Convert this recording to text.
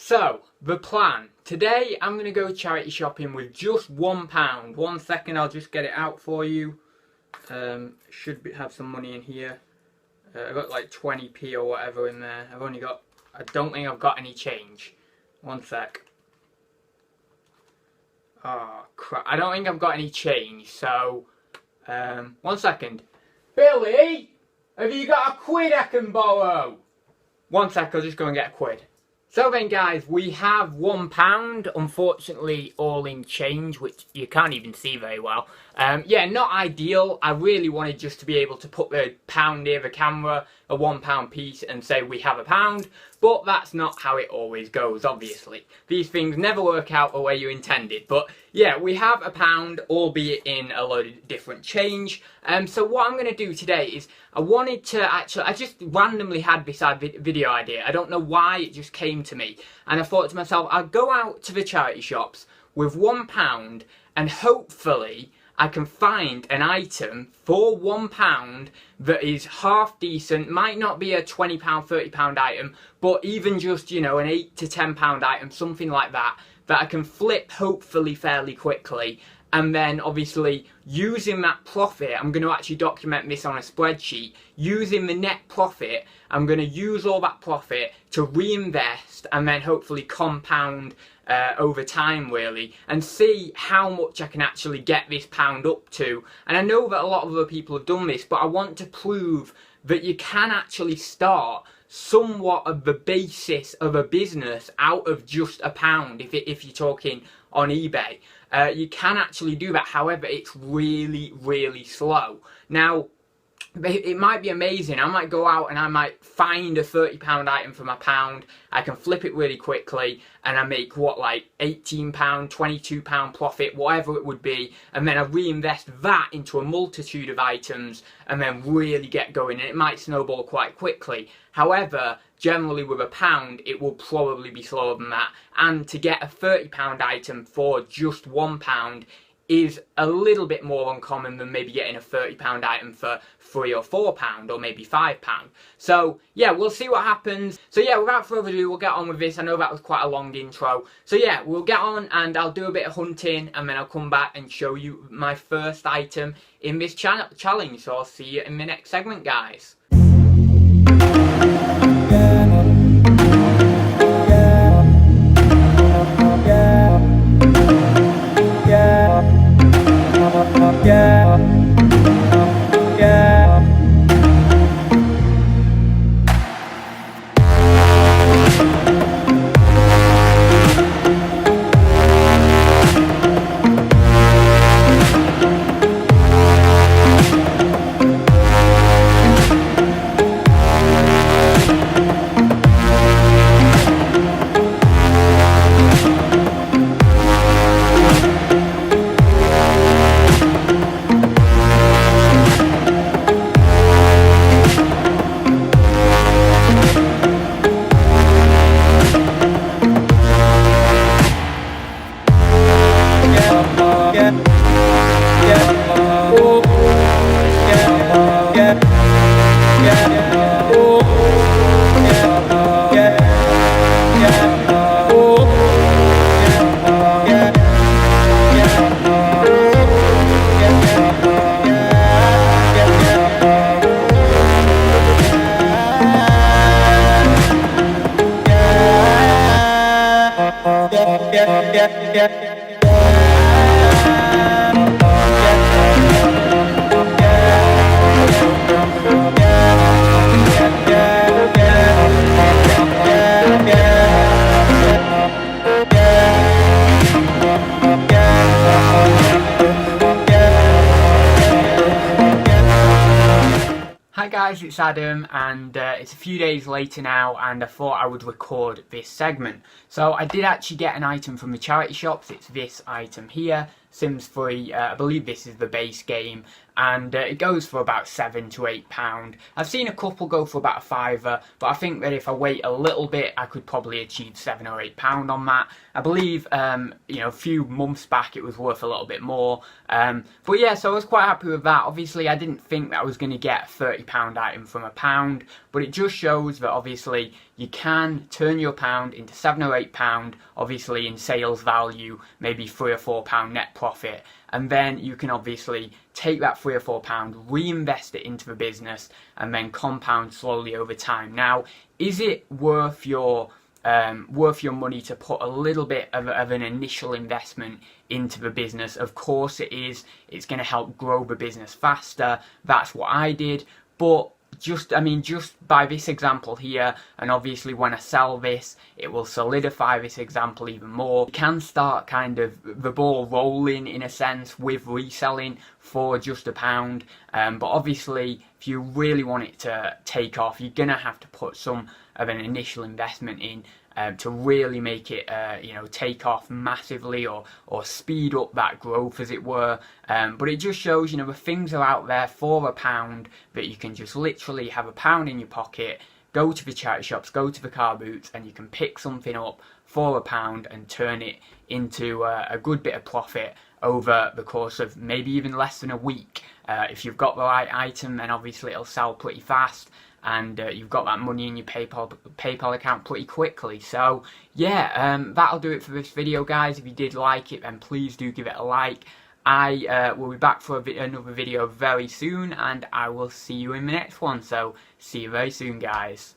So, the plan. Today I'm going to go charity shopping with just £1. 1 second, I'll just get it out for you. Have some money in here. I've got like 20p or whatever in there. I don't think I've got any change. 1 sec. Oh crap, I don't think I've got any change, so 1 second. Billy, have you got a quid I can borrow? 1 sec, I'll just go and get a quid. So then guys, we have £1, unfortunately all in change, which you can't even see very well. Yeah, not ideal. I really wanted just to be able to put the pound near the camera, a £1 piece, and say we have a pound, but that's not how it always goes, obviously. These things never work out the way you intended, but yeah, we have a pound, albeit in a load of different change. So what I'm going to do today is, I just randomly had this video idea. I don't know why, it just came to me. And I thought to myself, I'll go out to the charity shops with £1 and hopefully I can find an item for £1 that is half decent, might not be a £20, £30 item, but even just, you know, an £8 to £10 item, something like that, that I can flip hopefully fairly quickly. And then obviously using that profit, I'm going to actually document this on a spreadsheet. Using the net profit, I'm going to use all that profit to reinvest and then hopefully compound over time really, and see how much I can actually get this pound up to. And I know that a lot of other people have done this, but I want to prove that you can actually start somewhat of the basis of a business out of just a pound if you're talking on eBay. You can actually do that, however it's really, really slow. Now, it might be amazing. I might go out and I might find a £30 item for my pound. I can flip it really quickly and I make what, like £18, £22 profit, whatever it would be, and then I reinvest that into a multitude of items and then really get going, and it might snowball quite quickly. However, generally with a pound it will probably be slower than that, and to get a £30 item for just £1 is a little bit more uncommon than maybe getting a £30 item for £3 or £4 or maybe £5. So yeah, we'll see what happens. So yeah, without further ado, we'll get on with this. I know that was quite a long intro. So yeah, we'll get on and I'll do a bit of hunting and then I'll come back and show you my first item in this challenge. So I'll see you in the next segment, guys. Hi guys, it's Adam, and it's a few days later now, and I thought I would record this segment. So I did actually get an item from the charity shops. It's this item here, Sims 3. I believe this is the base game, and it goes for about £7 to £8. I've seen a couple go for about a £5, but I think that if I wait a little bit, I could probably achieve £7 or £8 on that. I believe, you know, a few months back it was worth a little bit more. But yeah, so I was quite happy with that. Obviously, I didn't think that I was going to get a £30 item from a pound, but it just shows that obviously you can turn your pound into £7 or £8, obviously in sales value, maybe £3 or £4 net profit. And then you can obviously take that £3 or £4, reinvest it into the business, and then compound slowly over time. Now, is it worth your money to put a little bit of an initial investment into the business? Of course it is. It's going to help grow the business faster. That's what I did. But just by this example here, and obviously when I sell this, it will solidify this example even more. You can start kind of the ball rolling in a sense with reselling for just £1. But obviously, if you really want it to take off, you're gonna have to put some of an initial investment in to really make it, you know, take off massively or speed up that growth, as it were. But it just shows, you know, the things are out there for £1 that you can just literally have £1 in your pocket, go to the charity shops, go to the car boots, and you can pick something up for £1 and turn it into a good bit of profit over the course of maybe even less than a week. If you've got the right item, then obviously it'll sell pretty fast, and you've got that money in your PayPal account pretty quickly. So yeah, that'll do it for this video, guys. If you did like it, then please do give it a like. I will be back for another video very soon, and I will see you in the next one. So see you very soon, guys.